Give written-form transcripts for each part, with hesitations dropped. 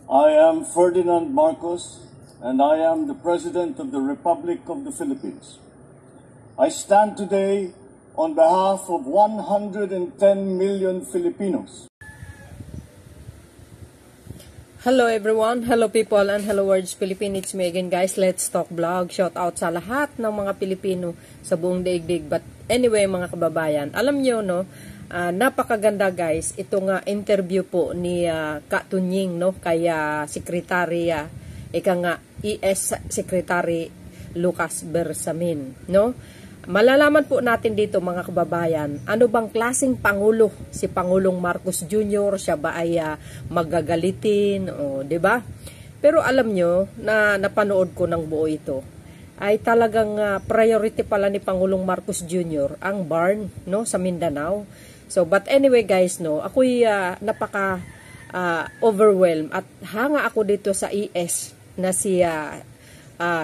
I am Ferdinand Marcos, and I am the President of the Republic of the Philippines. I stand today on behalf of 110 million Filipinos. Hello everyone, hello people, and hello words Philippine. It's me again guys, Let's Talk Vlog. Shout out sa lahat ng mga Pilipino sa buong daigdig. But anyway mga kababayan, alam nyo no, napakaganda guys itong interview po ni Ka Tunying no, kay Secretary ES Secretary Lucas Bersamin no. Malalaman po natin dito mga kababayan, ano bang klaseng pangulo si Pangulong Marcos Jr., siya ba ay magagalitin o 'di ba? Pero alam nyo na napanood ko ng buo ito ay talagang priority pala ni Pangulong Marcos Jr. ang barn no sa Mindanao. So but anyway guys no, ako'y napaka overwhelmed at hanga ako dito sa ES na si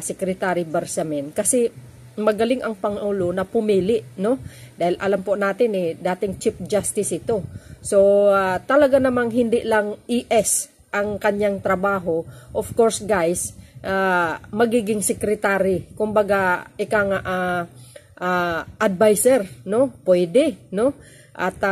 Secretary Bersamin kasi magaling ang Pangulo na pumili no, dahil alam po natin dating Chief Justice ito. So talaga namang hindi lang ES ang kanyang trabaho. Of course guys, magiging secretary, kumbaga advisor no, pwede no. At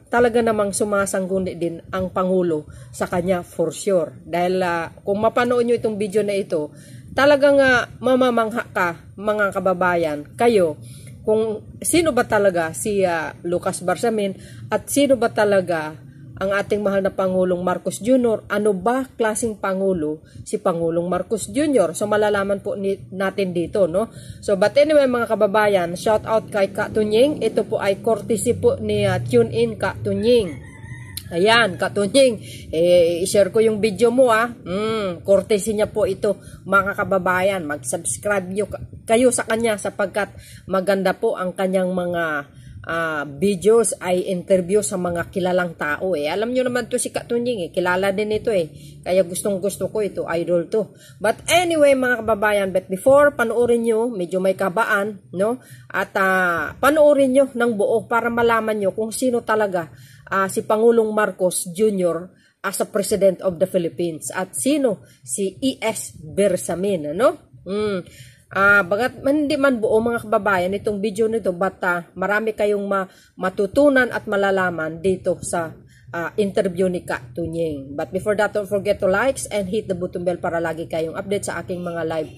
talaga namang sumasangguni din ang Pangulo sa kanya for sure. Dahil kung mapanood nyo itong video na ito, talagang mamamangha ka mga kababayan kayo kung sino ba talaga si Lucas Bersamin at sino ba talaga ang ating mahal na Pangulong Marcos Jr. Ano ba klaseng Pangulo si Pangulong Marcos Jr. So malalaman po natin dito no. So but anyway mga kababayan, shout out kay Ka Tunying. Ito po ay courtesy po ni Tune In Ka Tunying. Ayan, Ka Tunying, i-share ko yung video mo courtesy niya po ito mga kababayan. Mag-subscribe kayo sa kanya sapagkat maganda po ang kanyang mga videos ay interview sa mga kilalang tao Alam nyo naman to si Ka Tunying kilala din ito kaya gustong gusto ko ito, idol to. But anyway mga kababayan, but before panoorin nyo, medyo may kabaan no, at panoorin nyo ng buo para malaman nyo kung sino talaga si Pangulong Marcos Jr. as a President of the Philippines at sino si ES Bersamin no. Bagat hindi man buo mga kababayan itong video nito, but marami kayong matutunan at malalaman dito sa interview ni Ka Tunying. But before that, don't forget to likes and hit the button bell para lagi kayong update sa aking mga live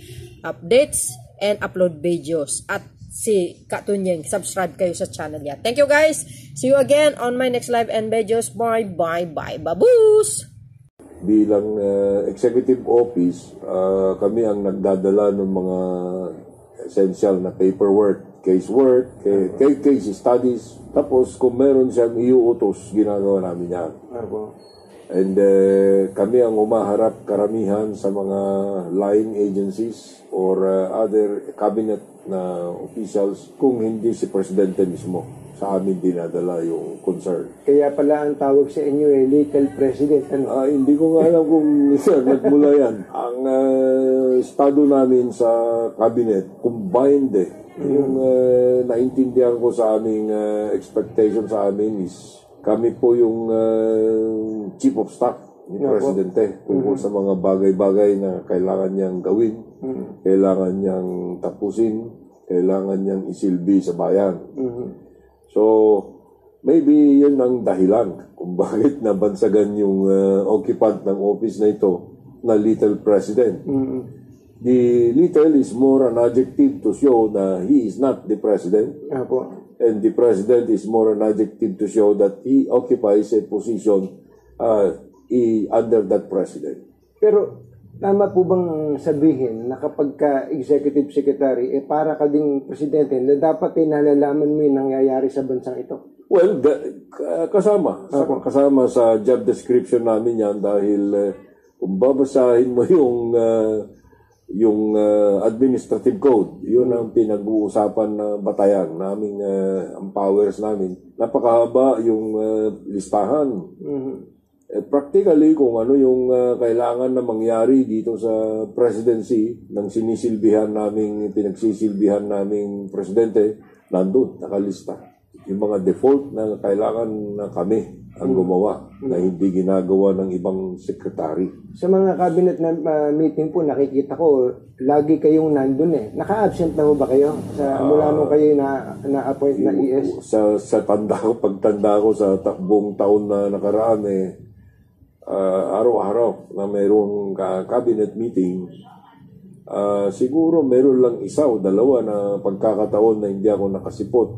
updates and upload videos. At si Ka Tunying, subscribe kayo sa channel niya. Thank you guys. See you again on my next live and videos. Bye bye bye baboos. Bilang executive office, kami ang nagdadala ng mga essential na paperwork, casework, case studies. Tapos kung meron siyang iuutos, ginagawa namin yan. And kami ang umaharap karamihan sa mga line agencies or other cabinet na officials kung hindi si Presidente mismo. Sa amin dinadala yung concern. Kaya pala ang tawag sa inyo Little President. Ano? Hindi ko nga alam kung nagmula yan. Ang estado namin sa cabinet, combined Yung naintindihan ko sa aming expectation sa amin is kami po yung chief of staff ni Presidente tungkol sa mga bagay-bagay na kailangan niyang gawin, kailangan niyang tapusin, kailangan niyang isilbi sa bayan. So, maybe yun ang dahilan kung bakit nabansagan yung occupant ng office na ito na Little President. The little is more an adjective to show na he is not the President. And the President is more an adjective to show that he occupies a position under that President. Pero tama po bang sabihin na kapag ka executive secretary, para ka ding presidente, na dapat nalalaman mo yung nangyayari sa bansang ito? Well, kasama sa job description namin yan dahil kung babasahin mo yung administrative code, yun ang pinag-uusapan na batayan namin, ang powers namin. Napakahaba yung listahan. Practically, kung ano yung kailangan na mangyari dito sa presidency ng pinagsisilbihan naming presidente, nandun, nakalista. Yung mga default na kailangan na kami ang gumawa na hindi ginagawa ng ibang sekretary. Sa mga cabinet na meeting po, nakikita ko, lagi kayong nandun eh. Naka-absent na mo ba kayo? Mula nung kayo na-appoint na ES? Sa pagtanda ko sa buong taon na nakaraan, araw-araw na mayroong cabinet meeting, siguro meron lang isa o dalawa na pagkakataon na hindi ako nakasipot.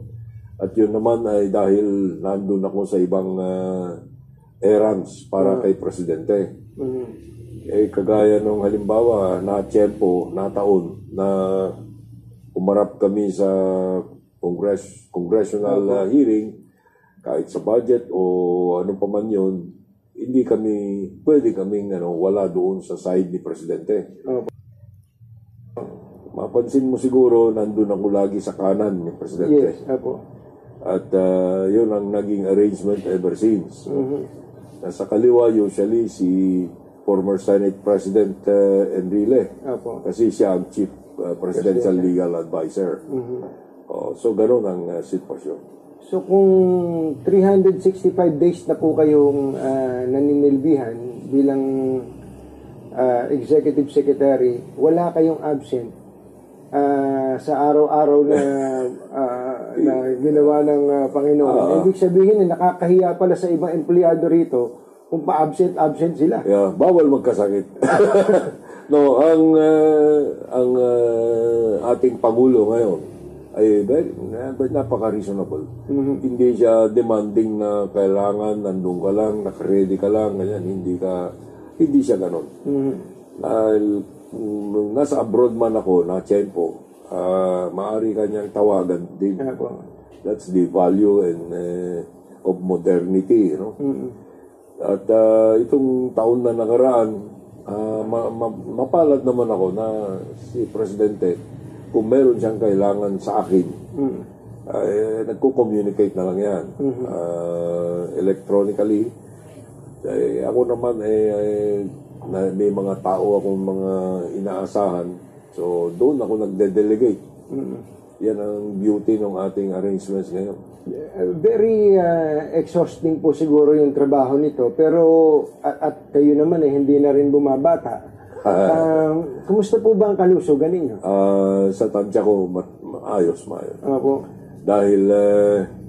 At yun naman ay dahil nandun ako sa ibang errands para kay Presidente. Kagaya nung halimbawa na tiyempo, na taon, na umarap kami sa congressional hearing, kahit sa budget o ano pa man yun, hindi kami, pwede kaming wala doon sa side ni Presidente. Mapansin mo siguro, nandun ako lagi sa kanan ni Presidente. Yes, apo. At yun ang naging arrangement ever since. Nasa kaliwa usually si former Senate President Enrile. Kasi siya ang Chief Presidential Legal Advisor. So gano'n ang sitwasyon. So kung 365 days na po kayong naninilbihan bilang Executive Secretary, wala kayong absent sa araw-araw na ginawa ng Panginoon. Ibig sabihin, nakakahiya pala sa ibang empleyado rito kung pa-absent sila. Yeah, bawal magkasakit. No, ang ating Pangulo ngayon ay napaka-reasonable. Hindi siya demanding na kailangan nandun ka lang, naka-ready ka lang, ganyan. Hindi siya ganon. Nasa abroad man ako, na tiyempo, maaari kanyang tawagan din. That's the value of modernity, you know? At itong taon na nakaraan, mapalad naman ako na si Presidente, kung meron siyang kailangan sa akin, nagko-communicate na lang yan. Electronically. Ako naman na may mga tao akong mga inaasahan, so doon ako nagde-delegate. Yan ang beauty ng ating arrangements ngayon. Very exhausting po siguro yung trabaho nito, pero at kayo naman hindi na rin bumabata. Kumusta po ba ang kalusugan ninyo? Sa tansya ko, maayos. Dahil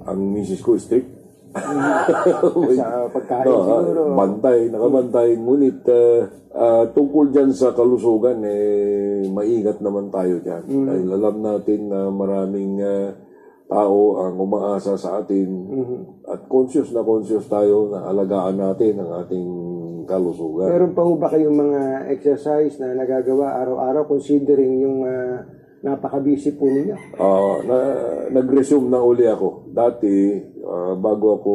ang misis ko strict. Sa pagkain siguro. Nakabantay. Ngunit tungkol dyan sa kalusugan, maingat naman tayo dyan. Dahil alam natin na maraming tao ang umaasa sa atin at conscious tayo na alagaan natin ang ating kalusugan. Meron pa ho ba kayong mga exercise na nagagawa araw-araw considering yung napaka-busy po ninyo? Nag-resume na uli ako. Dati, bago ako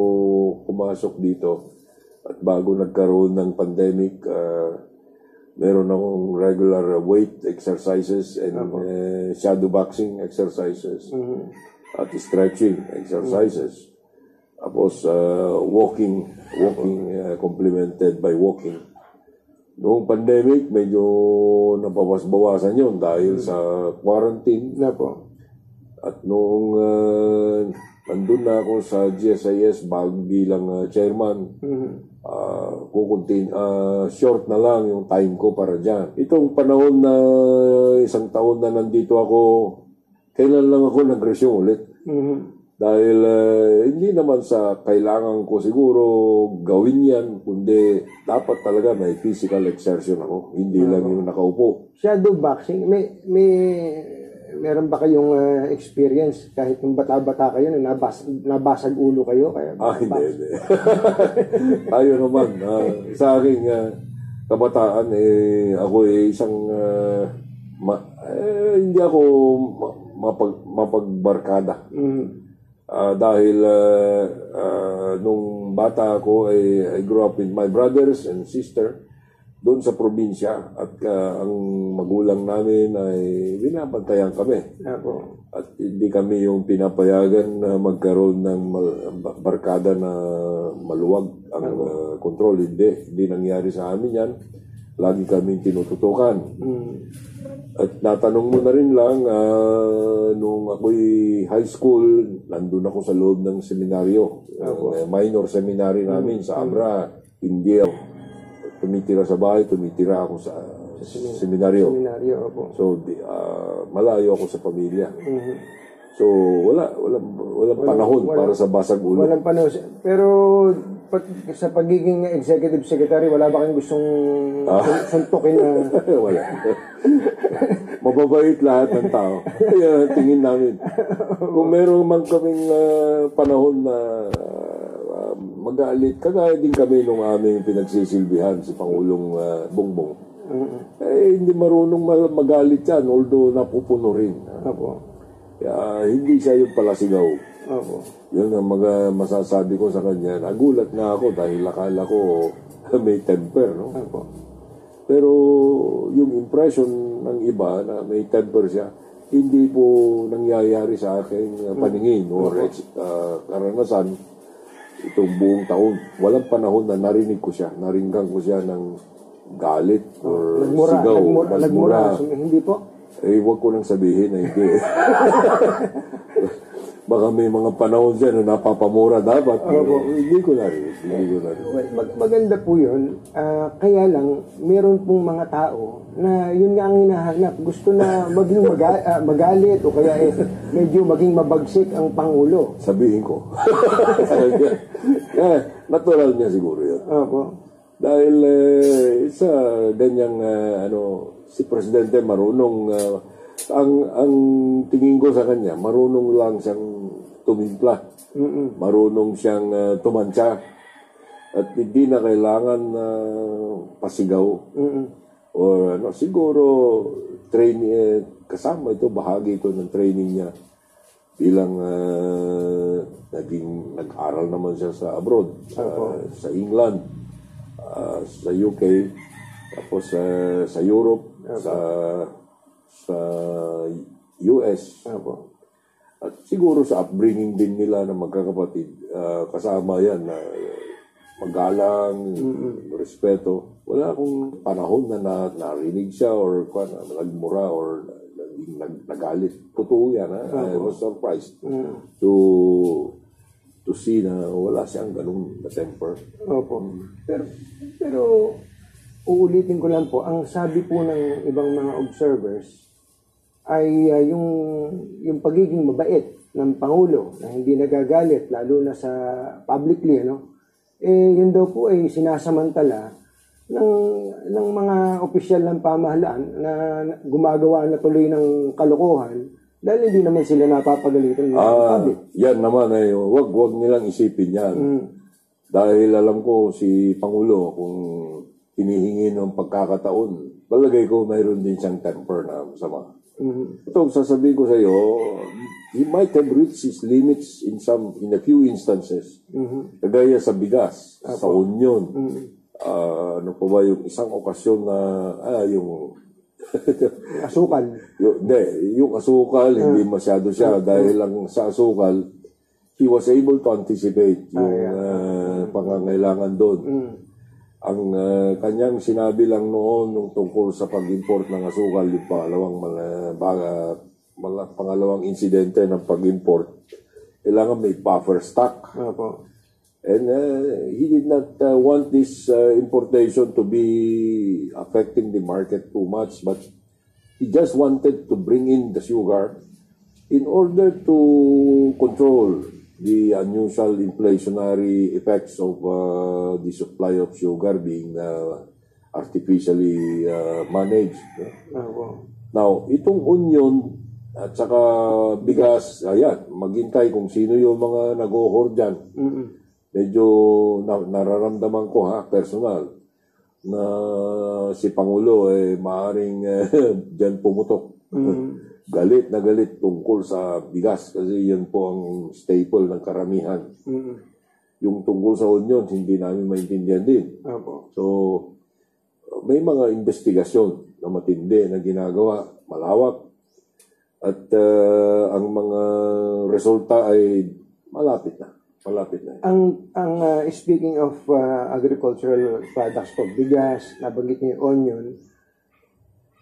pumasok dito at bago nagkaroon ng pandemic, meron akong regular weight exercises and shadow boxing exercises at stretching exercises. Tapos walking complemented by walking. Noong pandemic, medyo nabawas-bawasan yun dahil sa quarantine. At noong nandun na ako sa GSIS bilang chairman, short na lang yung time ko para dyan. Itong panahon na isang taon na nandito ako, kailan lang ako nag-resume ulit. Dahil hindi naman sa kailangan ko siguro gawin yan, kundi dapat talaga may physical exertion ako. Hindi lang yung nakaupo. Shadow boxing, meron ba kayong experience kahit nung bata-bata kayo na nabasag ulo kayo? Hindi. Tayo naman. Sa aking kabataan, ako isang hindi ako mapagbarkada. Dahil nung bata ako I grew up with my brothers and sister doon sa probinsya at ang magulang namin ay binabantayan kami. At hindi kami yung pinapayagan na magkaroon ng barkada na maluwag ang kontrol. Hindi nangyari sa amin yan. Lagi kami tinututukan. At natanong mo na rin lang, nung ako'y high school, nandun ako sa loob ng seminaryo. Minor seminary namin sa Abra, India. Tumitira sa bahay, tumitira ako sa seminaryo. So, malayo ako sa pamilya. So, walang panahon para sa basag ulo. Walang panahon. Pero sa pagiging executive secretary, wala ba kayong gustong suntukin na... Wala. Mababait lahat ng tao. Kaya tingin namin. Kung meron man kaming panahon na mag-aalit, kagaya din kami nung aming pinagsisilbihan si Pangulong Bongbong. Hindi marunong magalit yan, although napupuno rin. Kaya hindi siya yung palasigaw. Yun ang masasabi ko sa kanya. Nagulat nga ako dahil akala ko may temper, no? Pero yung impression ng iba na may temper siya, hindi po nangyayari sa aking paningin or karanasan itong buong taon. Walang panahon na narinig ko siya, naringgan ko siya ng galit or sigaw. Nagmura. Hindi po? Huwag ko nang sabihin na hindi. Baka may mga panahon dyan na napapamura dapat. Hindi ko narinig. Maganda po yun. Kaya lang, meron pong mga tao na yun nga ang hinahanap. Gusto na maging magalit o kaya medyo maging mabagsik ang Pangulo. Sabihin ko. Natural niya siguro yun. Dahil sa ganyang si Presidente marunong ang tingin ko sa kanya, marunong lang siyang tumimpla. Marunong siyang tumansya. At hindi na kailangan pasigaw. Or siguro kasama ito, bahagi ito ng training niya. Bilang nag-aral naman siya sa abroad, sa England, sa UK, tapos sa Europe, sa US. At siguro sa upbringing din nila ng magkakapatid, kasama yan na magalang, respeto. Wala akong panahon na narinig siya or nagmura or nagalit. Totoo yan. I was surprised to see na wala siyang ganun na temper. Pero uulitin ko lang po, ang sabi po ng ibang mga observers ay yung pagiging mabait ng Pangulo na hindi nagagalit lalo na sa publicly, yun daw po ay sinasamantala ng mga opisyal ng pamahalaan na gumagawa na tuloy ng kalokohan dahil hindi naman sila napapagalitan ng public. Yan naman wag nilang isipin yan. Dahil alam ko si Pangulo kung hinihingi ng pagkakataon, palagay ko mayroon din siyang temper na masama. Ito, sasabihin ko sa iyo, he might have reached his limits in a few instances. Kagaya sa bigas, sa onion. Ano pa ba yung isang okasyon na yung asukal. Yung asukal, hindi masyado siya dahil lang sa asukal, he was able to anticipate yung pangangailangan doon. Ang kanyang sinabi lang noon nung tungkol sa pag-import ng asukal, yung pangalawang insidente ng pag-import, kailangan may buffer stock. And he did not want this importation to be affecting the market too much, but he just wanted to bring in the sugar in order to control the unusual inflationary effects of the supply of sugar being artificially managed. Now, itong onion at saka bigas, maghintay kung sino yung mga nag-o-hoard dyan. Medyo nararamdaman ko personal na si Pangulo maaaring dyan pumutok. Galit na galit tungkol sa bigas kasi yan po ang staple ng karamihan. Yung tungkol sa onion, hindi namin maintindihan din. So, may mga investigasyon na matindi na ginagawa, malawak. At ang mga resulta ay malapit na. Speaking of agricultural products po, bigas, nabanggit niyo onion,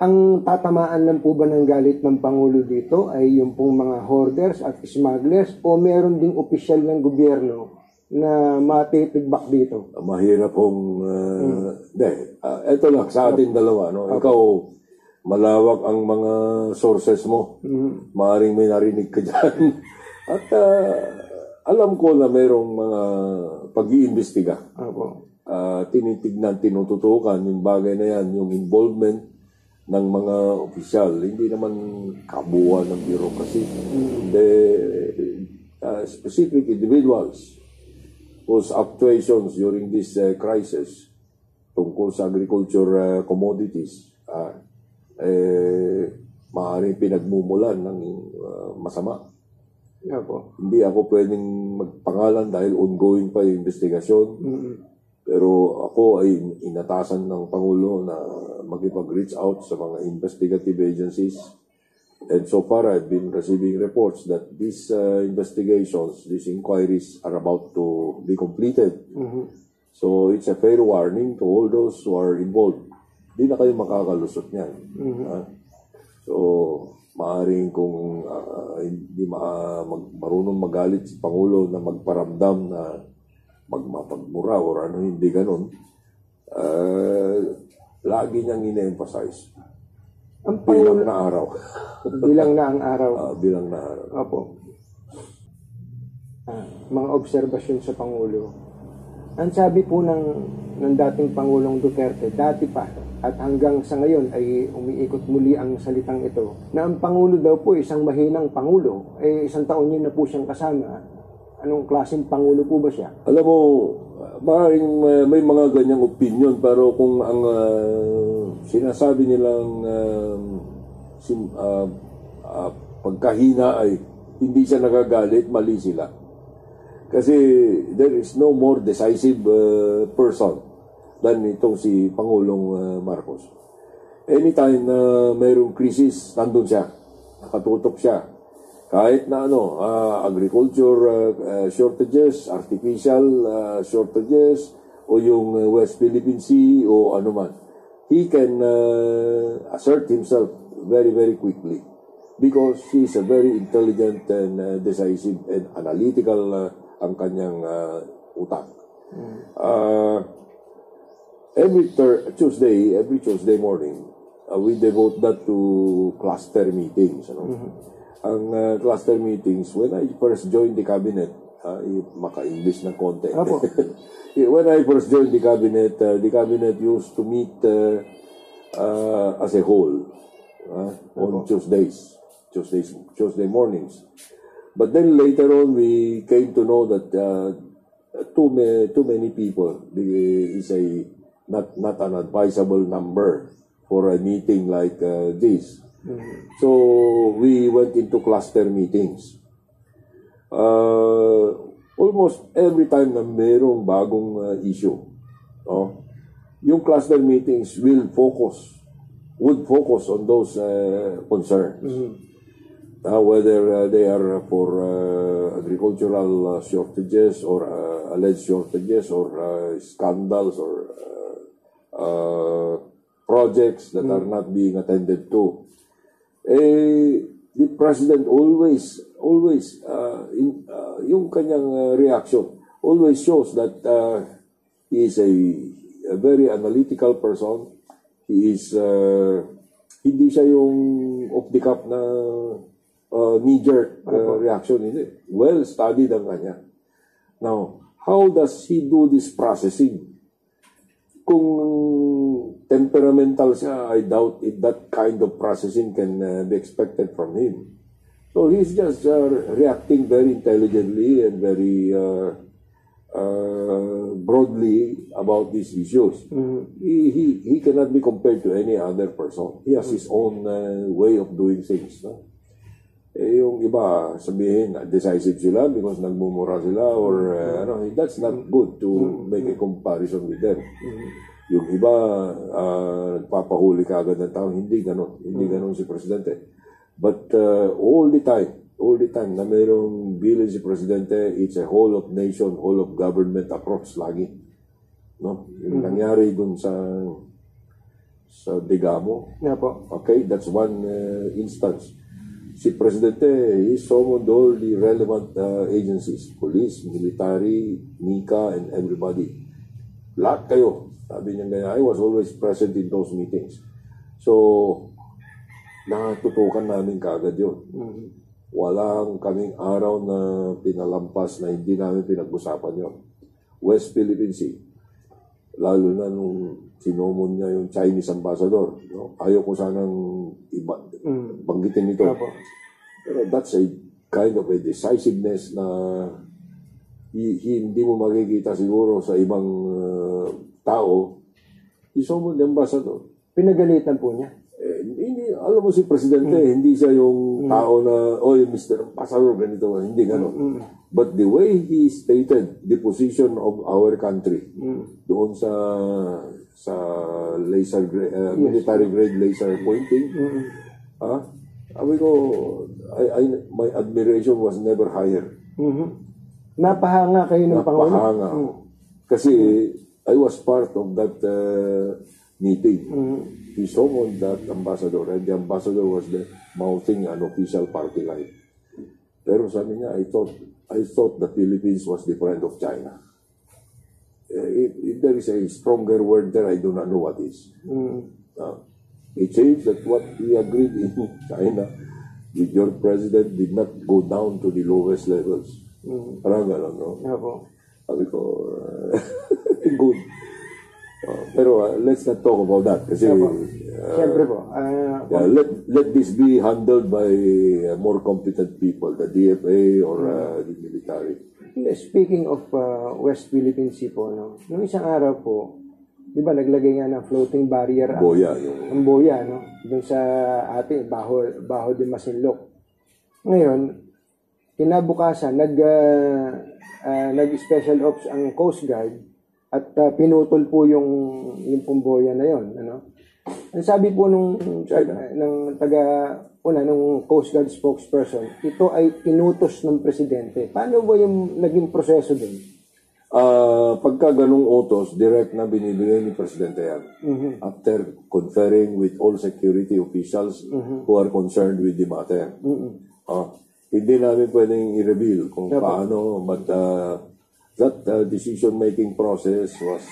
ang tatamaan lang po ba ng galit ng Pangulo dito ay yung pong mga hoarders at smugglers o meron ding opisyal ng gobyerno na matitigbak dito? Mahirap pong... ito lang, sa atin dalawa. No? Ikaw, malawak ang mga sources mo. Maaring may narinig ka dyan. At alam ko na mayroong mga pag-iimbestiga. Tinitignan, tinututukan yung bagay na yan, yung involvement ng mga opisyal. Hindi naman kabuuan ng bureaucracy. Specific individuals whose actuations during this crisis tungkol sa agriculture commodities maaaring pinagmumulan ng masama. Hindi ako pwedeng magpangalan dahil ongoing pa yung investigasyon. Pero ako ay inatasan ng Pangulo na makipag-reach out sa mga investigative agencies. And so far, I've been receiving reports that these investigations, these inquiries are about to be completed. So it's a fair warning to all those who are involved. Hindi na kayo makakalusot niyan. So, maaaring kung hindi marunong magalit si Pangulo na magparamdam na magmapagmura or ano, hindi ganun. Lagi niyang ine-emphasize. Bilang na araw. Bilang na ang araw. Bilang na araw. Opo. Mga obserbasyon sa Pangulo. Ang sabi po ng dating Pangulong Duterte, dati pa, at hanggang sa ngayon ay umiikot muli ang salitang ito, na ang Pangulo daw po isang mahinang Pangulo. Isang taon niyo na po siyang kasama. Anong klaseng Pangulo po ba siya? Alam mo, maaaring may mga ganyang opinion, pero kung ang sinasabi nilang pagkahina ay hindi siya nagagalit, mali sila. Kasi there is no more decisive person than itong si Pangulong Marcos. Anytime na mayroong krisis, nandun siya. Nakatutok siya. Kahit na agriculture shortages, artificial shortages, o yung West Philippine Sea, o ano man. He can assert himself very, very quickly because he is a very intelligent and decisive and analytical ang kanyang utak. Every Tuesday morning, we devote that to cluster meetings. Ang cluster meetings, when I first joined the cabinet, maka-English na konti. When I first joined the cabinet used to meet as a whole on Tuesday mornings. But then later on, we came to know that too many people is not an advisable number for a meeting like this. So we went into cluster meetings. Almost every time na mayroong bagong issue, yung cluster meetings would focus on those concerns. Whether they are for agricultural shortages or alleged shortages or scandals or projects that are not being attended to. The president always yung kanyang reaction always shows that he is a very analytical person. He is hindi siya yung off the cuff na knee-jerk reaction. Well studied ang kanya. Now, how does he do this processing? Kung temperamental siya, I doubt if that kind of processing can be expected from him. So he's just reacting very intelligently and very broadly about these issues. He cannot be compared to any other person. He has his own way of doing things. No? Yung iba sabihin decisive sila because nagmumura sila or that's not good to make a comparison with them. Yung iba nagpapahuli ka agad ng tao, hindi ganon si presidente. But all the time na mayroong bilin si presidente, it's a whole of nation, whole of government approach lagi. No? Yung nangyari dun sa sa Digamo. Nga po. Okay, that's one instance. Si Presidente, he summoned all the relevant agencies, police, military, NICA, and everybody. Lahat kayo. Sabi niya nga, I was always present in those meetings. So, natutukan namin kaagad yun. Walang kaming araw na pinalampas na hindi namin pinag-usapan yun. West Philippine Sea, lalo na nung sinumon niya yung Chinese ambassador. No? Ayaw ko sanang banggitin ito. Pero that's a kind of a decisiveness na hindi mo makikita siguro sa ibang tao. Isumon the ambassador. Pinagalitan po niya. Hindi, alam mo si Presidente, hindi siya yung tao na, oy, Mr. Ambassador, ganito, hindi gano'n. But the way he stated the position of our country doon sa laser military grade laser pointing, sabi ko, my admiration was never higher. Napahanga kayo ng Pangulo? Napahanga. Kasi I was part of that meeting. He summoned that ambassador, and the ambassador was there mouthing an official party line. Pero sabi niya, I thought the Philippines was the friend of China. If there is a stronger word there, I do not know what is. It seems that what we agreed in China with your president did not go down to the lowest levels. Parang gano'n, no? Sabi ko, good. Pero let's not talk about that kasi siyempre po let this be handled by more competent people, the DFA or the military. Speaking of West Philippine Sea po, no? Noong isang araw po, di ba naglagay nga ng floating barrier ang boya, no? Doon sa ating Baho de Masinloc. Ngayon, kinabukasan nag-special ops ang Coast Guard at pinutol po yung pumboya na yon, ano? Ang sabi po nung Coast Guard spokesperson, ito ay inutos ng presidente. Paano ba yung naging proseso din? Pagka ganung utos, direct na binibigay ni presidente yan. After conferring with all security officials who are concerned with the matter. Hindi namin pwedeng i-reveal kung paano, but that decision-making process was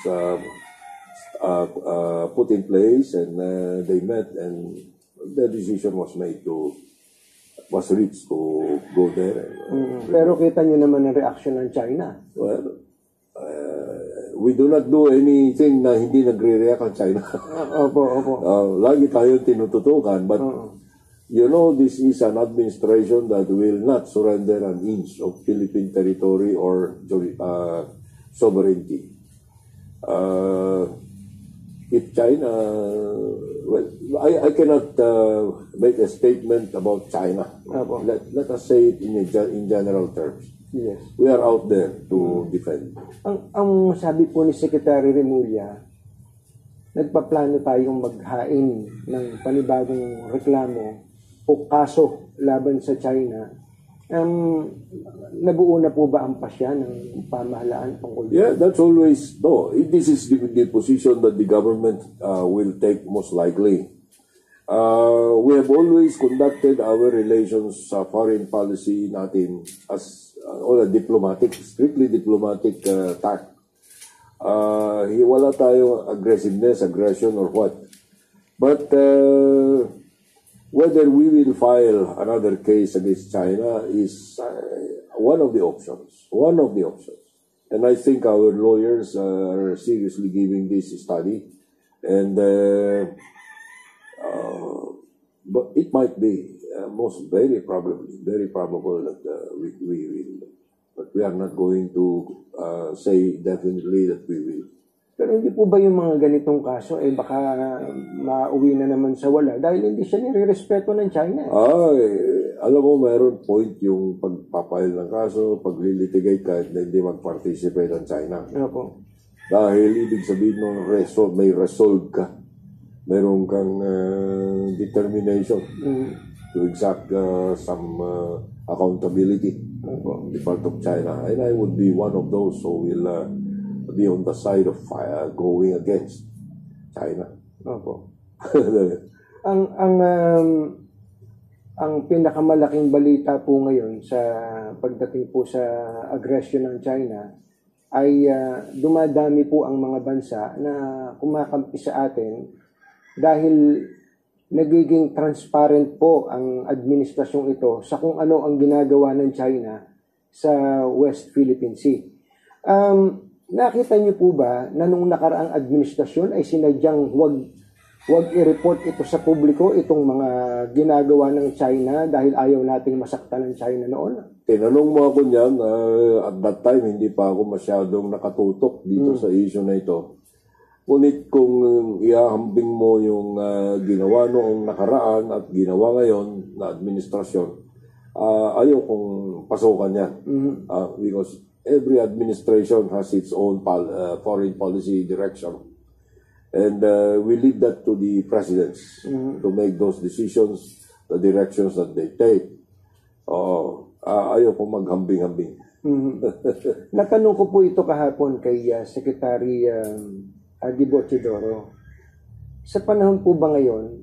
put in place, and they met, and the decision was reached to go there. Pero kita nyo naman ang reaction ng China. Well, we do not do anything na hindi nagre-react ang China. Opo. Lagi tayo tinututukan, but you know, this is an administration that will not surrender an inch of Philippine territory or sovereignty. If China, well, I cannot make a statement about China. Let us say it in general terms. Yes. We are out there to defend. Ang sabi po ni Secretary Remulla, nagpaplano tayong maghain ng panibagong reklamo o kaso laban sa China. Nabuo na po ba ang pasya ng pamahalaan tungkol? Yeah, that's always, no, this is the position that the government will take most likely. We have always conducted our relations sa foreign policy natin as all a diplomatic, strictly diplomatic tact. Wala tayong aggressiveness, aggression, or what. But whether we will file another case against China is one of the options. And I think our lawyers are seriously giving this a study. And but it might be very probable that we will. But we are not going to say definitely that we will. Pero hindi po ba yung mga ganitong kaso baka mauwi na naman sa wala dahil hindi siya nire-respeto ng China? Alam mo, mayroon point yung pagpapile ng kaso, paglilitigate kahit na hindi mag-participate ang China. Opo. Dahil ibig sabihin nung may resolve ka. Meron kang determination to exact some accountability on the part of China. And I would be one of those who will be on the side of going against China. Opo. Ang pinakamalaking balita po ngayon sa pagdating po sa aggression ng China ay dumadami po ang mga bansa na kumakampi sa atin dahil nagiging transparent po ang administrasyong ito sa kung ano ang ginagawa ng China sa West Philippine Sea. Nakita niyo po ba na nung nakaraang administrasyon ay sinadyang wag i-report ito sa publiko, itong mga ginagawa ng China dahil ayaw nating masaktan ng China noon? Tinanong mo ako niyan, at that time hindi pa ako masyadong nakatutok dito sa issue na ito. Ngunit kung ihahambing mo yung ginawa noong nakaraan at ginawa ngayon na administrasyon, ayaw kong pasukan yan. Because every administration has its own foreign policy direction. And we leave that to the presidents to make those decisions, the directions that they take. Ayaw ko maghambing-hambing. Natanong ko po ito kahapon kay Secretary Gibo Teodoro. Sa panahon po ba ngayon,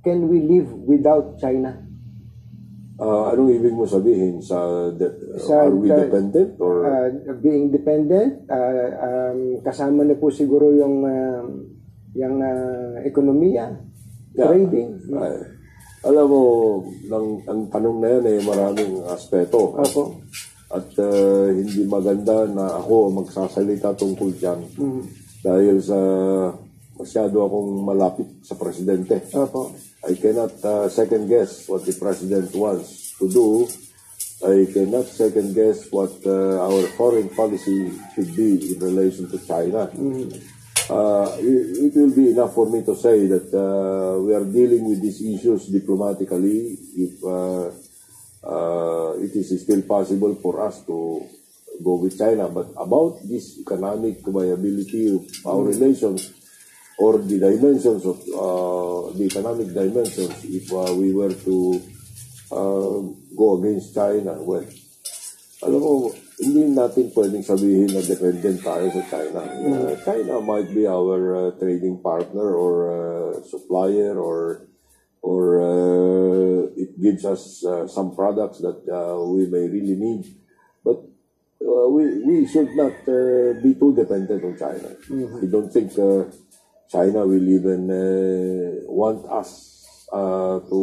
can we live without China? Anong ibig mo sabihin? Are we dependent? Or? Being dependent, kasama na po siguro yung ekonomiya, trading. Alam mo, ang tanong na yan ay maraming aspeto. Opo. At hindi maganda na ako magsasalita tungkol dyan. Dahil sa masyado akong malapit sa presidente. Opo. I cannot second guess what the president wants to do. I cannot second guess what our foreign policy should be in relation to China. It will be enough for me to say that we are dealing with these issues diplomatically if it is still possible for us to go with China. But about this economic viability of our relations or the dimensions of the economic dimensions, if we were to go against China, well, alam mo, hindi natin pwedeng sabihin na dependent tayo sa China. China might be our trading partner or supplier or it gives us some products that we may really need. But we should not be too dependent on China. I don't think China will even want us to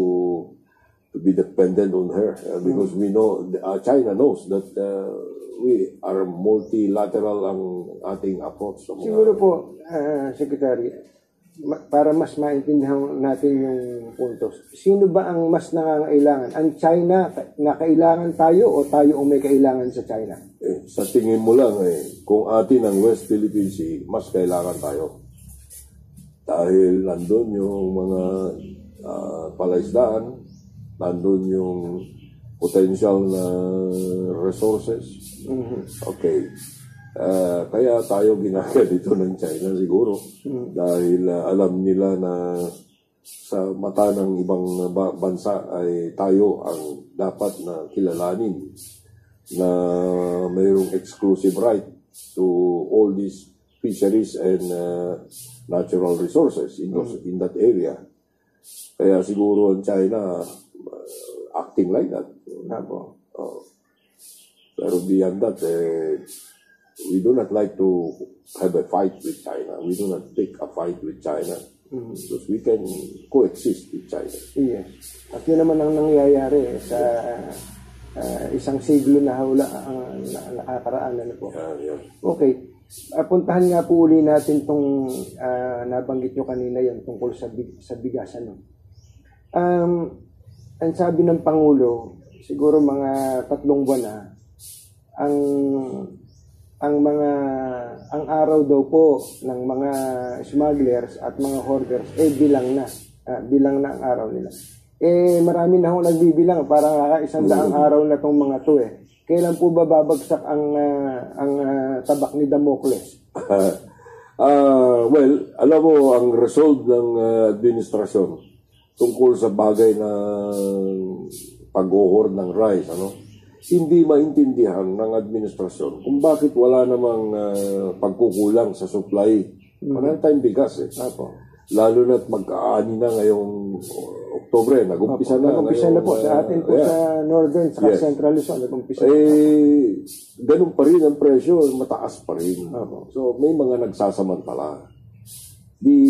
be dependent on her because we know China knows that we are multilateral ang ating approach. Siguro po, Secretary, para mas maintindihan natin yung puntos, sino ba ang mas nangangailangan? Ang China na kailangan tayo o tayo ang may kailangan sa China? Sa tingin mo lang, kung atin ang West Philippine Sea, mas kailangan tayo. Dahil nandun yung mga palaisdaan, nandun yung potential na resources. Okay. Kaya tayo ginagawa ng China siguro. Dahil alam nila na sa mata ng ibang bansa ay tayo ang dapat na kilalanin na mayroong exclusive right to all these fisheries and natural resources in that area. Kaya siguro ang China acting like that. Pero beyond that, we do not like to have a fight with China. We do not pick a fight with China because we can coexist with China. Yes. At yun naman ang nangyayari sa isang siglo na hawla nakakaraan na po. Yeah. Okay. Puntahan nga po uli natin itong nabanggit nyo kanina yun tungkol sa bigas. Ang sabi ng Pangulo, siguro mga 3 buwan na, ang araw daw po ng mga smugglers at mga hoarders bilang na ang araw nila. Marami na akong nagbibilang, parang kaka-100 araw na tong mga to Kailan po ba babagsak ang tabak ni Damocles? Well, alam mo ang resolve ng administrasyon tungkol sa bagay na pag-hoard ng rice, hindi maintindihan ng administrasyon kung bakit wala namang pagkukulang sa supply. Parang tayong bigas lalo na't magkaani na ngayong Oktubre, nag-umpisa na. Nag-umpisa na po sa atin po sa Northern sa Central Luzon, nag-umpisa na. Ganun pa rin ang presyo, mataas pa rin. So may mga nagsasamantala. The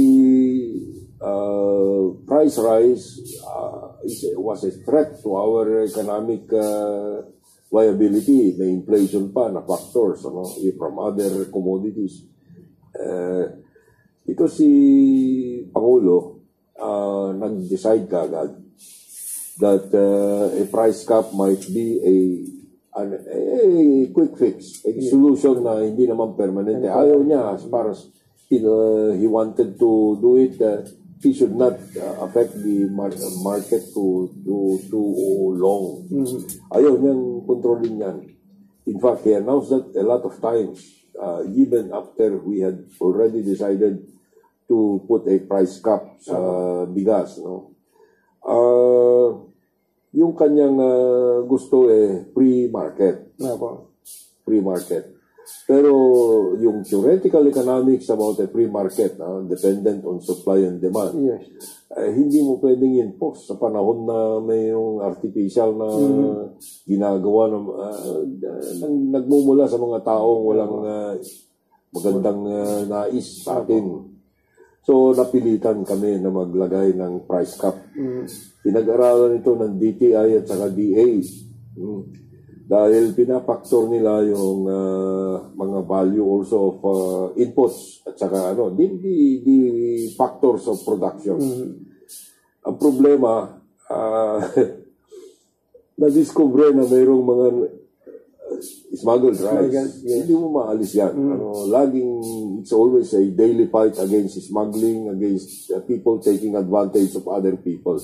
price rise was a threat to our economic viability. May inflation pa na factors from other commodities. Ito si Pangulo nag-decide kagad that a price cap might be a quick fix, a solution na hindi naman permanente. Ayaw niya, as far as he wanted to do it, he should not affect the market too long. Ayaw niyang controlling yan. In fact, he announced that a lot of times, even after we had already decided to put a price cap sa bigas. Yung kanyang gusto free market. Free market. Pero yung theoretical economics about a free market, dependent on supply and demand, hindi mo pwedeng impose sa panahon na mayroong artificial na ginagawa nagmumula sa mga taong walang magandang nais sa atin. So, napilitan kami na maglagay ng price cap. Pinag-aralan ito ng DTI at saka DA. Dahil pinapaktor nila yung mga value also of inputs at saka the factors of production. Ang problema, na-discover na mayroong mga smuggled rice. Hindi mo maalis yan. It's always a daily fight against smuggling, against people taking advantage of other people.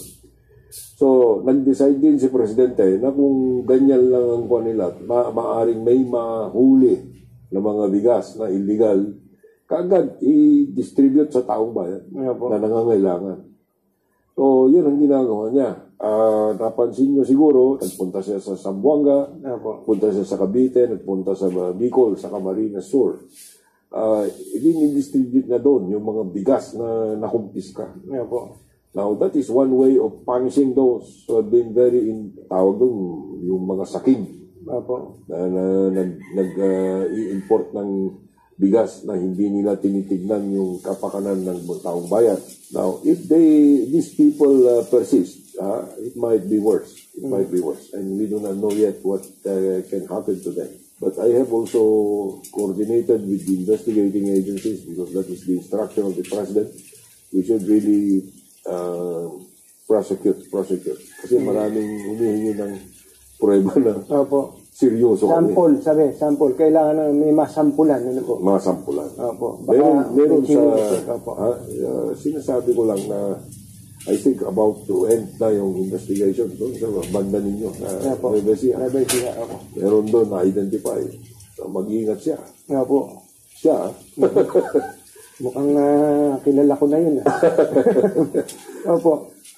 So, nag-decide din si Presidente na kung ganyan lang ang kuha nila, maaring may mahuli na mga bigas na illegal, kaagad i-distribute sa taong bayan na nangangailangan. So, yun ang ginagawa niya. Napansin nyo siguro, nagpunta siya sa Zamboanga, punta siya sa Cavite, nagpunta sa Bicol, sa Camarines Sur. I-distribute na doon yung mga bigas na nakumpiska. Now, that is one way of punishing those who have been very tawag doon, yung mga saking na nag-i-import ng bigas na hindi nila tinitignan yung kapakanan ng taong bayan. Now, if these people persist, it might be worse. It might be worse. And we do not know yet what can happen to them. But I have also coordinated with the investigating agencies because that is the instruction of the President. We should really prosecute. Kasi maraming humihingi ng prueba na seryoso. Sample. Kailangan na may masampulan. Masampulan. Meron sinasabi ko lang na I think about to end na yung investigation doon sa banda ninyo. Meron doon na-identify. So, mag-iingat siya. Siya. Mukhang kilala ko na yun.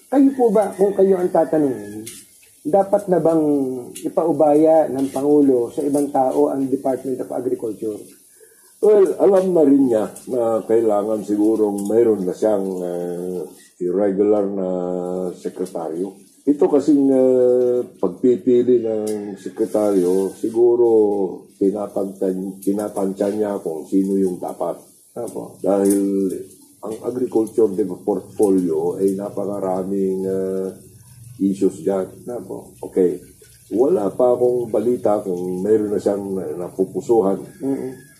Kayo po ba, kung kayo ang tatanungin, dapat na bang ipaubaya ng Pangulo sa ibang tao ang Department of Agriculture? Well, alam na rin niya na kailangan sigurong mayroon na siyang irregular na sekretaryo. Ito kasing pagpipili ng sekretaryo, siguro tinatansya niya kung sino yung dapat. Dahil ang agriculture portfolio ay napakaraming issues dyan. Okay. Wala pa akong balita kung mayroon na siyang napupusuhan.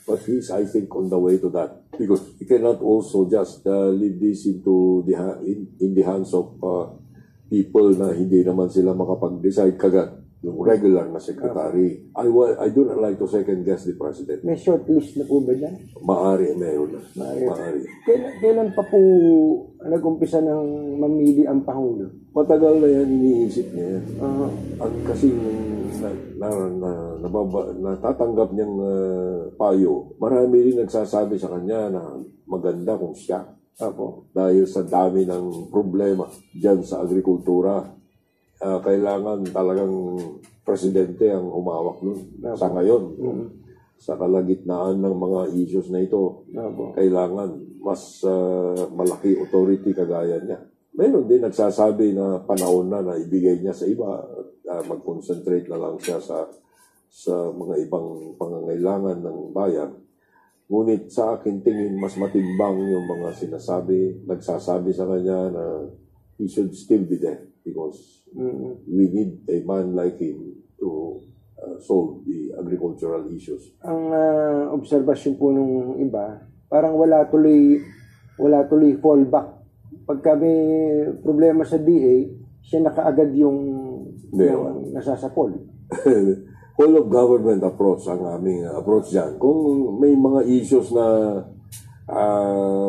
But he's, I think, on the way to that. Because he cannot also just leave this in the hands of people na hindi naman sila makapag-decide kagad. Yung regular na secretary. I do not like to second guess the President. May short list na po ba dyan? Maari, meron na. Maari. Kailan pa po nag-umpisa ng mamili ang Pangulo? Matagal na yan, iniisip niya yan. At kasi natatanggap niyang payo, marami rin nagsasabi sa kanya na maganda kung siya. Dahil sa dami ng problema dyan sa agrikultura. Kailangan talagang presidente ang humawak nun sa ngayon. Sa kalagitnaan ng mga issues na ito, kailangan mas malaki authority kagaya niya. Mayroon din nagsasabi na panahon na ibigay niya sa iba, mag-concentrate na lang siya sa mga ibang pangangailangan ng bayan. Ngunit sa akin tingin, mas matimbang yung mga nagsasabi sa kanya na he should still be there because we need a man like him to solve the agricultural issues. Ang obserbasyon po nung iba, parang wala tuloy fallback. Pagka may problema sa DA, siya nakaagad yung nasasapol. Whole of government approach ang aming approach dyan. Kung may mga issues na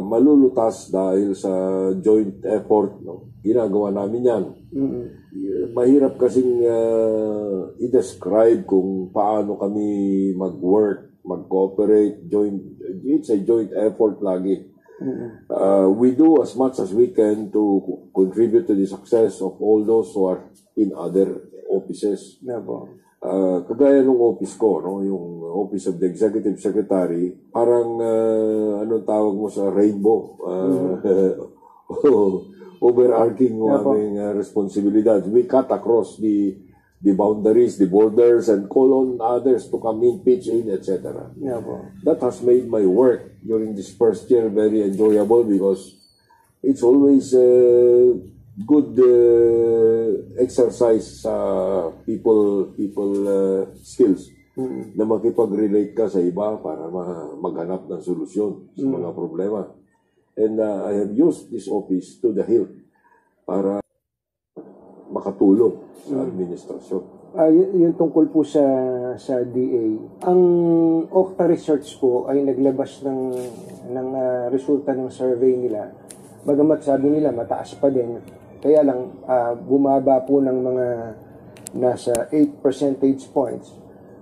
malulutas dahil sa joint effort, ginagawa namin yan. Mahirap kasing i-describe kung paano kami mag-work, mag-cooperate, it's a joint effort lagi. We do as much as we can to contribute to the success of all those who are in other offices. Kagaya ng office ko, yung Office of the Executive Secretary, parang anong tawag mo sa rainbow, overarching ng aming responsibilidad. We cut across the boundaries, the borders, and call on others to come in, pitch in, etc. That has made my work during this first year very enjoyable because it's always good exercise sa people skills na makipag-relate ka sa iba para maghanap ng solusyon sa mga problema. And I have used this office to the hilt para makatulong sa administrasyon. Yung tungkol po sa DA, ang Okta Research po ay naglabas ng resulta ng survey nila. Bagamat sabi nila mataas pa din, kaya lang bumaba po ng mga nasa 8 percentage points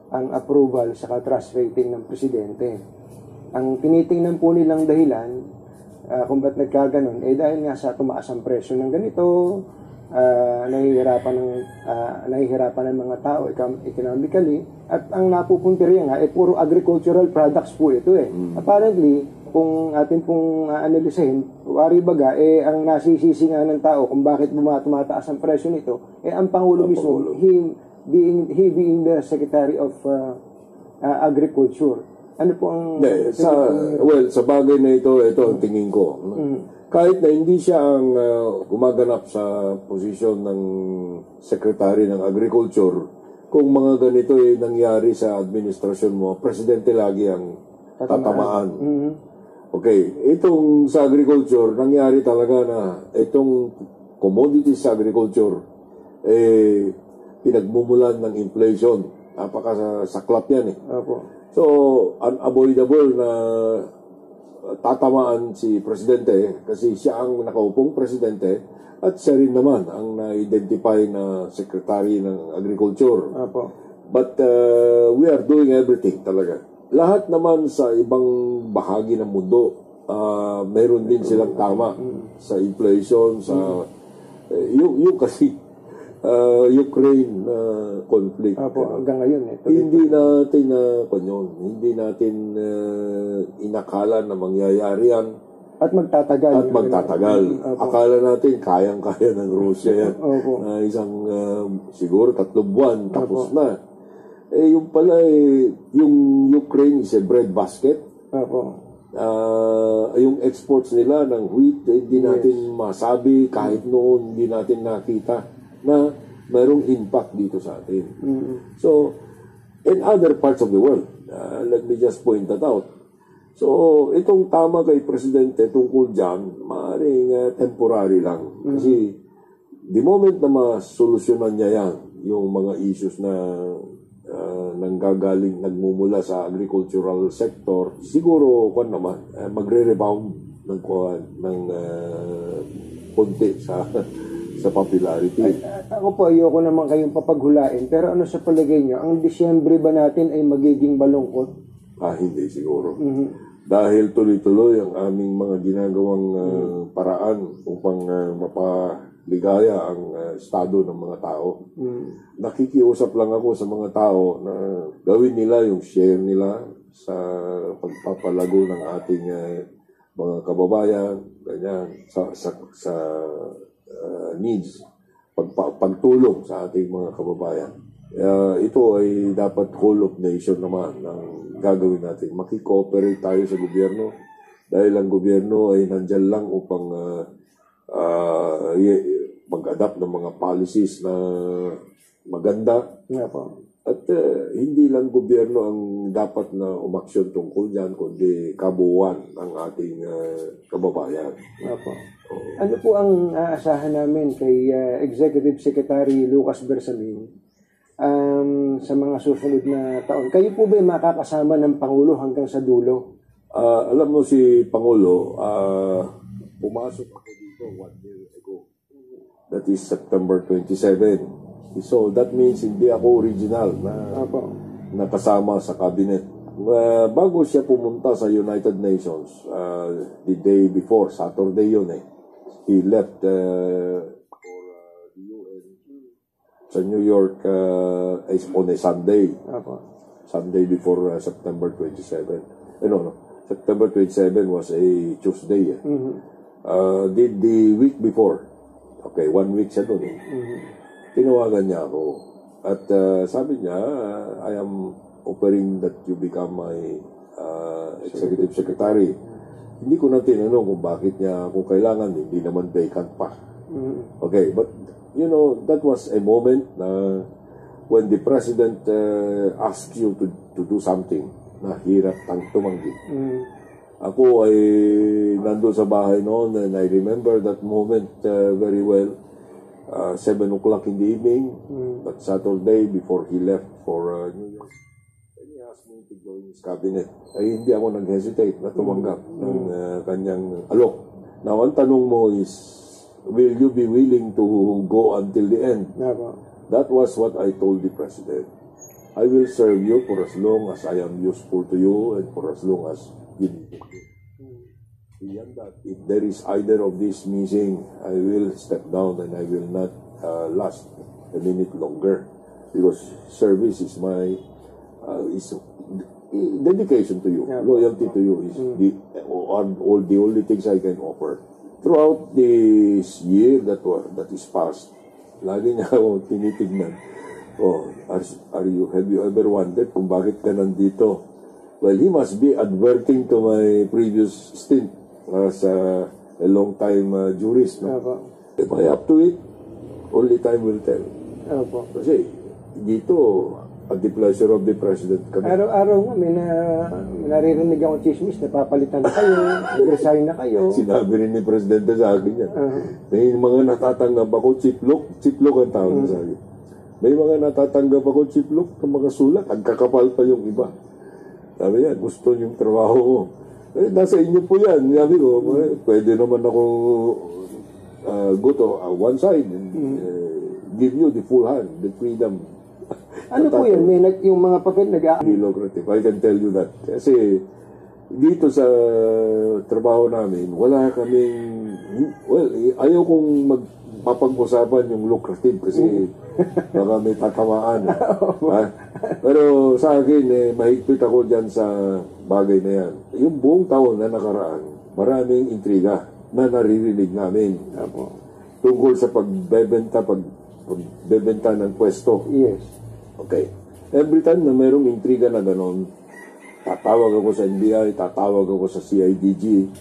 ang approval sa trust rating ng presidente. Ang tinitingnan po nilang dahilan kung ba't nagkaganon, dahil nga sa tumaas ang presyo ng ganito, nahihirapan ng mga tao economically, at ang napupuntirya nga puro agricultural products po ito Apparently, kung atin pong analisahin, wari baga, ang nasisisi nga ng tao kung bakit tumataas ang presyo nito, ang Pangulo mismo, he being the Secretary of Agriculture. Ano po ang... sa bagay na ito ang tingin ko. Kahit na hindi siya ang gumaganap sa posisyon ng Secretary ng Agriculture, kung mga ganito nangyari sa administrasyon mo, presidente lagi ang tatamaan. Okay, itong sa agriculture, nangyari talaga na itong commodities sa agriculture, pinagmumulan ng inflation. Napakasaklap yan So, unavoidable na tatamaan si presidente kasi siya ang nakaupong presidente at siya rin naman ang na-identify na secretary ng agriculture. But we are doing everything talaga. Lahat naman sa ibang bahagi ng mundo, mayroon din silang tama sa inflation, sa yung kasi Ukraine conflict. Hanggang ngayon hindi natin inakala na mangyayari yan at magtatagal. Akala natin kayang-kaya ng Russia yan. Na isang siguro 3 buwan tapos na. Yung pala yung Ukraine is a bread basket. Yung exports nila ng wheat, hindi natin masabi kahit noon hindi natin nakita na mayroong impact dito sa atin. So, in other parts of the world, let me just point that out. So, itong tama kay Presidente tungkol dyan, maaaring temporary lang. Kasi, the moment na masolusyonan niya yan, yung mga issues na nagmumula sa agricultural sector, siguro, magre-rebound ng konti sa popularity. Ako po, ayoko naman kayong papaghulain, pero ano sa palagay nyo, ang Disyembre ba natin ay magiging malungkot? Hindi siguro. Dahil tuloy-tuloy ang aming mga ginagawang paraan upang mapaligaya ang estado ng mga tao. Nakikiusap lang ako sa mga tao na gawin nila yung share nila sa pagpapalago ng ating mga kababayan, ganyan, sa needs, pagtulong sa ating mga kababayan. Ito ay dapat whole of nation naman ang gagawin natin. Makikooperate tayo sa gobyerno dahil ang gobyerno ay nandyan lang upang mag-adapt ng mga policies na maganda. Nga po. At hindi lang gobyerno ang dapat na umaksyon tungkol dyan, kundi kabuuan ng ating kababayan. Nga po. Ano po ang aasahan namin kay Executive Secretary Lucas Bersamin sa mga susunod na taon? Kayo po ba makakasama ng Pangulo hanggang sa dulo? Alam mo si Pangulo, pumasok ako dito 1 year ago. That is September 27. So that means hindi ako original na nakasama sa cabinet. Bago siya pumunta sa United Nations, the day before, Saturday yun he left for the UN sa New York on a Sunday. Sunday before September 27. September 27 was a Tuesday. Did the week before. Okay, 1 week siya doon. Tinawagan niya ako. At sabi niya, I am offering that you become my executive secretary. Hindi ko na tinanong kung bakit niya, kung kailangan, hindi naman vacant pa. Okay, but that was a moment na when the president asked you to do something na hirap tang tumanggi. Ako ay nandun sa bahay noon and I remember that moment very well. 7 o'clock in the evening, that Saturday before he left for New York. And he asked me to join his cabinet. Ay hindi ako nag-hesitate na tumanggap ng kanyang alok. Now, ang tanong mo is, will you be willing to go until the end? That was what I told the President. I will serve you for as long as I am useful to you and for as long as you need me. Beyond that, if there is either of these missing, I will step down and I will not last a minute longer because service is my dedication to you, loyalty to you is all the only things I can offer. Throughout this year that is past, lagi niya ako tinitignan. Have you ever wondered kung bakit ka nandito? Well, he must be adverting to my previous stint as a long-time jurist. No? If I up to it, only time will tell. Kasi dito, at the pleasure of the President kami. Araw-araw nga, may naririnig akong chismis, napapalitan na kayo, nag-resign na kayo. Sinabi rin ni Presidente sa akin yan. May mga natatanggap ako, chiplok ang tawag sa akin. May mga natatanggap ako, chiplok, ng mga sulat, ang kakapal pa yung iba. Sabi yan, gusto niyong trabaho ko. Nasa inyo po yan. Sabi ko, pwede naman ako go to one side and give you the full hand, the freedom. Ano po yan? May yung mga papel Lucrative. I can tell you that. Kasi dito sa trabaho namin, wala kaming, ayaw kong magpapag-usapan yung lucrative kasi baka may tatamaan. Pero sa akin, mahigpit ako dyan sa bagay na yan. Yung buong taon na nakaraan, maraming intriga na naririnig namin. Tungkol sa pagbebenta ng pwesto. Yes. Okay. Every time na mayroong intriga na gano'n, tatawag ako sa NBI, tatawag ako sa CIDG,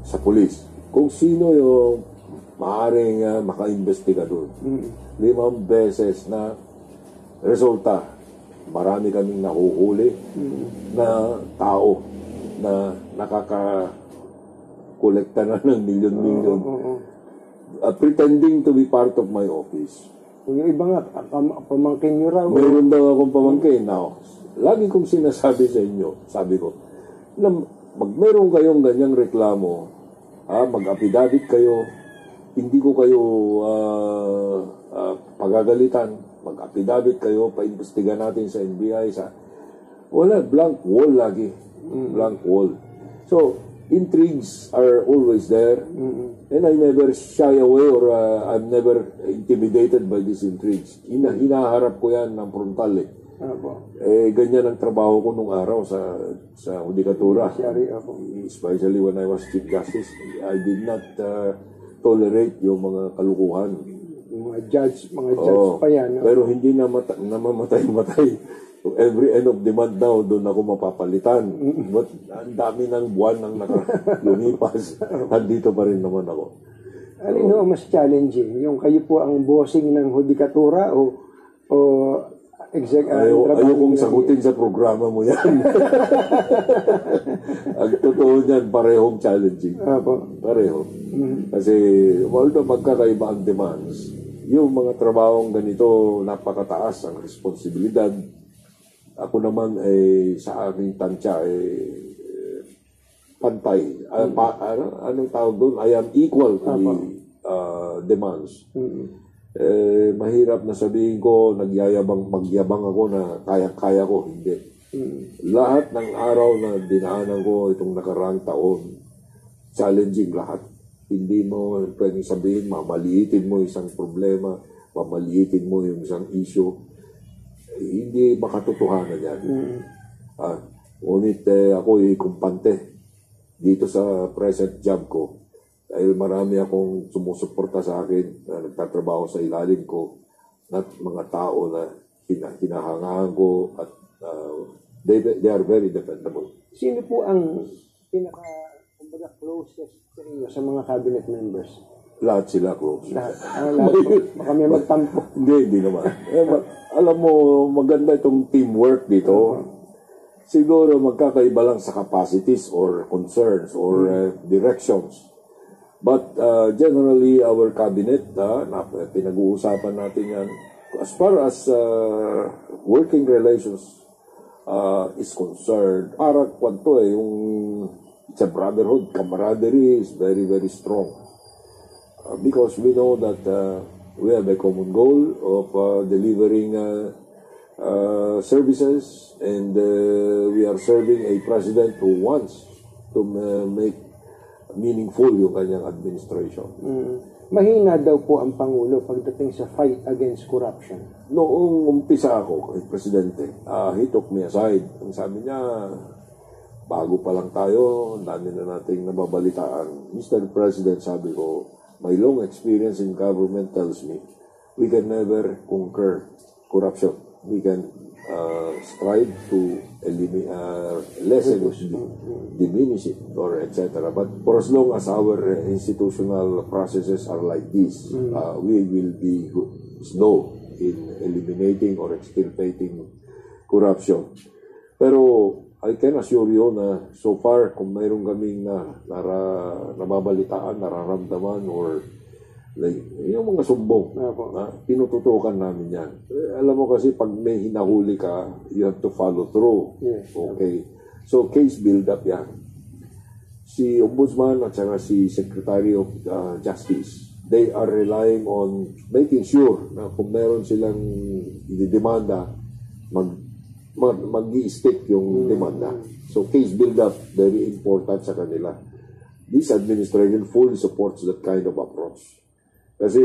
sa police. Kung sino yung maaaring maka-investiga doon. 5 beses na resulta. Marami kaming nahuhuli na tao na nakaka-kolekta na ng milyon-milyon. Pretending to be part of my office. Yung iba nga, pamangkin nyo raw. Mayroon daw akong pamangkin. Now, lagi kong sinasabi sa inyo, sabi ko, meron kayong ganyang reklamo, mag-affidavit kayo, hindi ko kayo pagagalitan, mag-affidavit kayo, paimbestiga natin sa NBI, wala, blank wall lagi. Blank wall. So, intrigues are always there, and I never shy away or I'm never intimidated by these intrigues. Hinaharap ko yan ng frontal Opo. Ganyan ang trabaho ko nung araw sa Judikatura. Especially when I was Chief Justice. I did not tolerate yung mga kalukuhan. Yung mga judge pa yan. No? Pero hindi namamatay-matay. Every end of the month daw, doon ako mapapalitan. But ang dami ng buwan ang lumipas. Nandito pa rin naman ako. Alin ho mas challenging? Yung kayo po ang bossing ng Judikatura o ayokong sagutin sa programa mo yan. Ang totoo niyan, parehong challenging. Pareho. Kasi, although magkakaiba ang demands, yung mga trabahong ganito, napakataas ang responsibilidad. Ako naman sa aking tansya pantay. Anong tawag doon? I am equal to the demands. Mahirap na sabihin ko, magyabang ako na kaya ko. Hindi. Lahat ng araw na dinaanan ko itong nakaraang taon, challenging lahat. Hindi mo pwedeng sabihin, mamaliitin mo isang problema, mamaliitin mo yung isang issue. Hindi makatotohanan yan. Ngunit ako'y kumpante dito sa present job ko dahil marami akong sumusuporta sa akin na nagtatrabaho sa ilalim ko at mga tao na hinahangaan ko at they are very dependable. Sino po ang closest sa inyo sa mga cabinet members? Lahat sila close. Lahat baka may magtampo. Hindi naman. Alam mo, maganda itong teamwork dito. Siguro magkakaiba lang sa capacities or concerns or directions. But generally, our cabinet, pinag-uusapan natin yan. As far as working relations is concerned, parang kwanto yung sa brotherhood, camaraderie is very, very strong. Because we know that we have a common goal of delivering services, and we are serving a president who wants to make meaningful yung kanyang administration. Mahina daw po ang Pangulo pagdating sa fight against corruption. Noong umpisa ako kay Presidente, he took me aside. Ang sabi niya, bago pa lang tayo, dami na nating nababalitaan. Mr. President, sabi ko, my long experience in government tells me we can never conquer corruption. We can strive to lessen it, diminish it, or etc. But for as long as our institutional processes are like this, we will be slow in eliminating or extirpating corruption. Pero I can assure you na so far, kung mayroon kaming nababalitaan, nararamdaman, or like, yung mga sumbong, tinututukan namin yan. Alam mo kasi, pag may hinahuli ka, you have to follow through. Yes. Okay. So, case build-up yan. Si Ombudsman at saka si Secretary of Justice, they are relying on making sure na kung meron silang ididemanda, mag-i-stick yung demanda. So, case build-up, very important sa kanila. This administration fully supports that kind of approach. Kasi,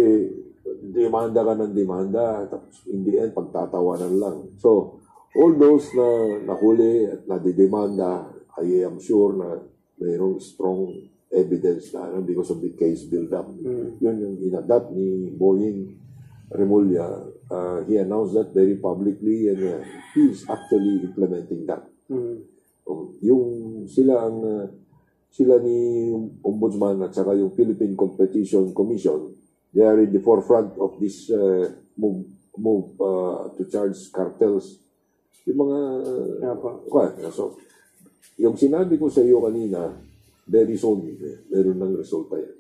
demanda ka ng demanda, tapos in the end, pagtatawanan lang. So, all those na nahuli at nadidemanda, I am sure na mayroong strong evidence na because of the case build-up. Yun yung in-adapt ni Boying Remulla. He announced that very publicly, and he is actually implementing that. Yung sila ni Ombudsman at saka yung Philippine Competition Commission, they are in the forefront of this move to charge cartels. Yung mga so yung sinabi ko sa iyo kanina, very soon meron ng resulta yan.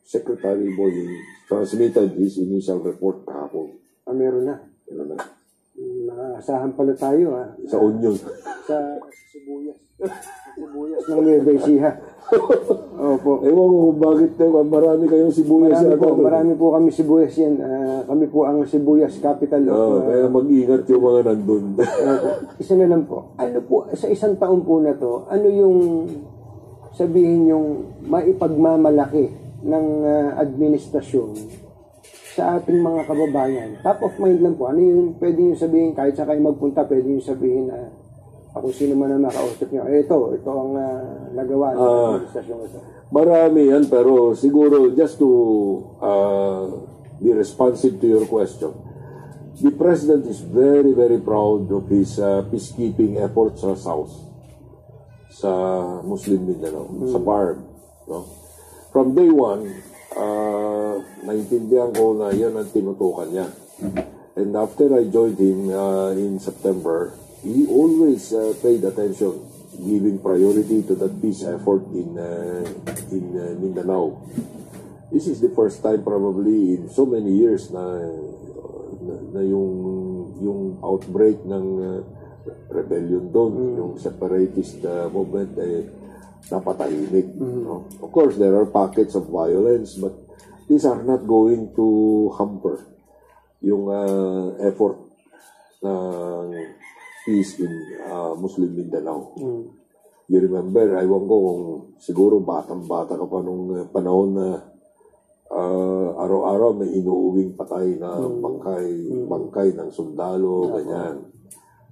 Secretary Boying transmitted his initial report kahapon. Meron na. Meron na. Naasahan pala tayo sa Onion. Sa sibuyas. Sibuyas ng Nueva Ecija. Opo. Ewan ko kung bakit marami kayong sibuyas. Marami po kami sibuyas yan. Kami po ang sibuyas capital. Kaya mag-ingat yung mga nandun. Isa na lang po. Ano po, sa isang taon po na to, ano yung sabihin yung maipagmamalaki ng administrasyon sa ating mga kababayan. Top of mind lang po. Ano yung pwede nyo sabihin, kahit saan kayo magpunta, pwede nyo sabihin na kung sino man ang makausap nyo. Ito ang nagawa ng administrasyong ito. Marami yan, pero siguro just to be responsive to your question, the President is very, very proud of his peacekeeping efforts sa South, sa Muslim Mindanao, sa BARM. No? From day one, naintindihan ko na yan ang tinutukan niya. And after I joined him in September, he always paid attention, giving priority to that peace effort in Mindanao. This is the first time probably in so many years na yung outbreak ng rebellion doon, yung separatist movement napatahimik. No? Of course, there are pockets of violence, but these are not going to hamper yung effort ng peace in Muslim Mindanao. You remember, aywan ko kung siguro batang-bata ka pa nung panahon na araw-araw may inuuwing patay na bangkay ng sundalo, ganyan,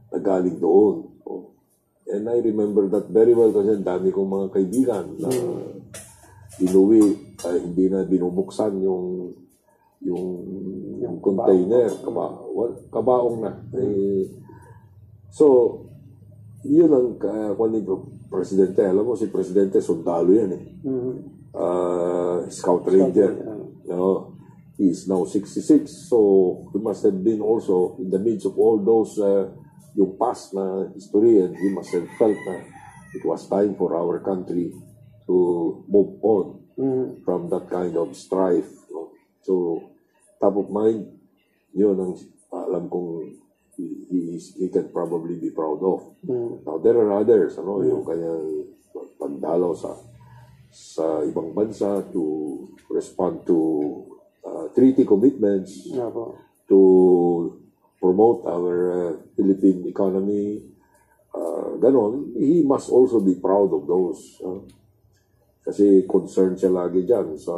na galing doon. And I remember that very well kasi dami kong mga kaibigan na inuwi, hindi na binubuksan yung container, kabaong na. So, yun ang Presidente. Alam mo, si Presidente, sundalo yan eh. Scout Ranger. No? He is now 66, so he must have been also in the midst of all those yung past na history, and he must have felt na it was time for our country to move on from that kind of strife. No? So, top of mind, yun ang alam kong he can probably be proud of. Now, there are others, yung kanyang pagdalaw sa ibang bansa to respond to treaty commitments, to promote our Philippine economy, ganon. He must also be proud of those. Kasi concerned siya lagi dyan sa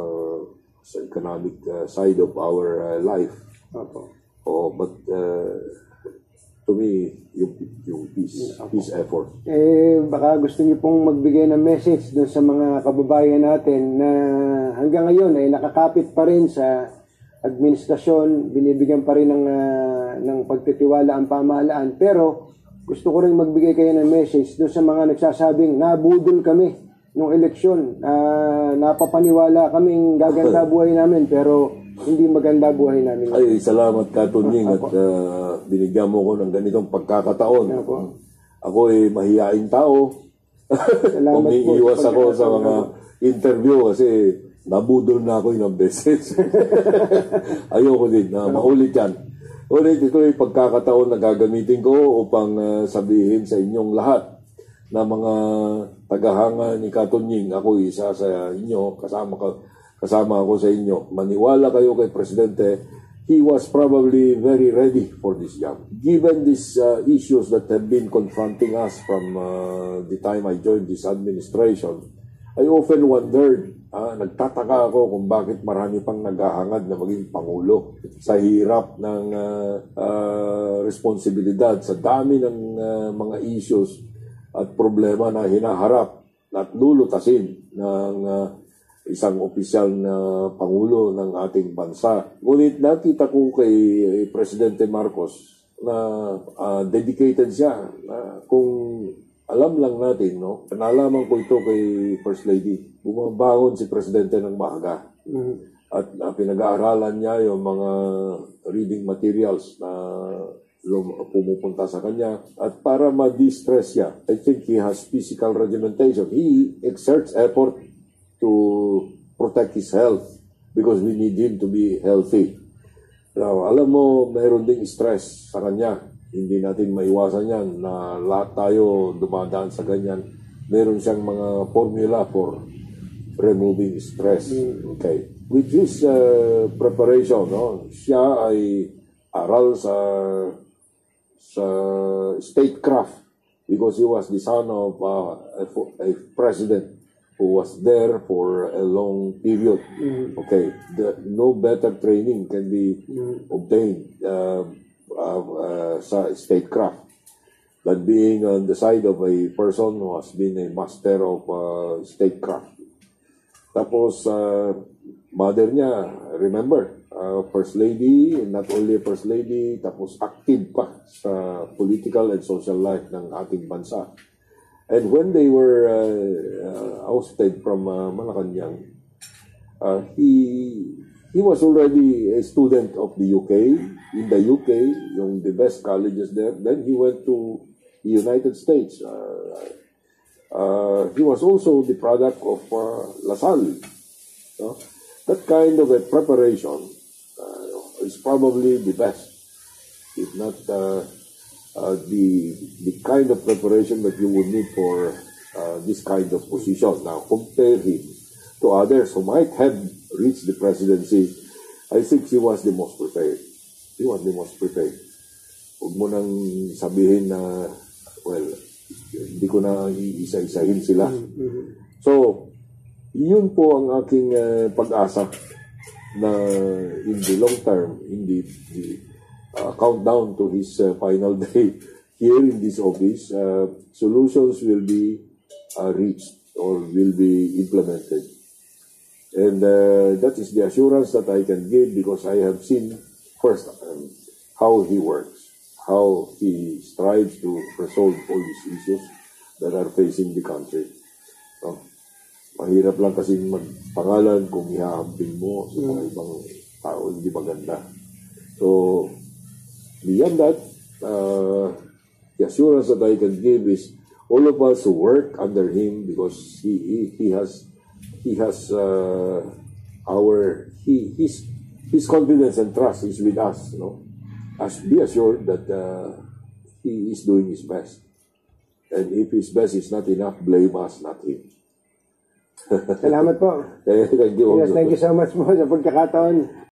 economic side of our life. But to me, yung peace effort. Baka gusto niyo pong magbigay ng message doon sa mga kababayan natin na hanggang ngayon ay nakakapit pa rin sa administrasyon, binibigyan pa rin ng pagtitiwala ang pamahalaan. Pero gusto ko rin magbigay kayo ng message doon sa mga nagsasabing nabudol kami nung eleksyon. Napapaniwala kaming gaganda buhay namin pero hindi maganda buhay namin. Ay, salamat ka, Tunying, at binigyan mo ko ng ganitong pagkakataon. Ako ay mahihaing tao. Umiiwas ako sa mga interview kasi nabudol na ako ilang beses. Ayoko din na maulit yan. Ulit, ito ay pagkakataon na gagamitin ko upang sabihin sa inyong lahat na mga tagahanga ni Katunying, ako isa sa inyo, kasama ako sa inyo. Maniwala kayo kay Presidente, he was probably very ready for this job. Given these issues that have been confronting us from the time I joined this administration, I often wondered, nagtataka ako kung bakit marami pang naghahangad na maging Pangulo sa hirap ng responsibilidad, sa dami ng mga issues at problema na hinaharap at lulutasin ng isang opisyal na Pangulo ng ating bansa. Ngunit nakita ko kay Presidente Marcos na dedicated siya. Kung alam lang natin, no? Nalaman ko ito kay First Lady. Bumabangon si Presidente ng maaga. At pinag-aaralan niya yung mga reading materials na pumupunta sa kanya. At para ma-distress siya, I think he has physical regimentation. He exerts effort to protect his health because we need him to be healthy. Now, alam mo, mayroon ding stress sa kanya. Hindi natin maiwasan yan na lahat tayo dumadaan sa ganyan. Meron siyang mga formula for removing stress. Okay. With his preparation, no, siya ay aral sa statecraft because he was the son of a president who was there for a long period. Okay, no better training can be obtained sa statecraft than being on the side of a person who has been a master of statecraft. Tapos, mother niya, remember, First Lady, not only First Lady, tapos active pa sa political and social life ng ating bansa. And when they were ousted from Malacanang, he was already a student of the UK. In the UK, yung the best colleges there. Then he went to the United States. He was also the product of LaSalle. No? That kind of a preparation is probably the best, if not the kind of preparation that you would need for this kind of position. Now, compare him to others who might have reached the presidency. I think he was the most prepared. He was the most prepared. Huwag mo nang sabihin na, well, hindi ko na iisa-isahin sila. So, yun po ang aking pag-asa na in the long term, in the countdown to his final day here in this office, solutions will be reached or will be implemented. And that is the assurance that I can give because I have seen first how he works, how he strives to resolve all these issues that are facing the country. So, mahirap lang kasi magpangalan kung ihahambing mo sa mga ibang tao, hindi maganda. So, beyond that, the assurance that I can give is all of us who work under him because he has his confidence and trust is with us, you know. Be assured that he is doing his best. And if his best is not enough, blame us, not him. Salamat po. Thank you. Yes, thank you so much po sa pagkakataon.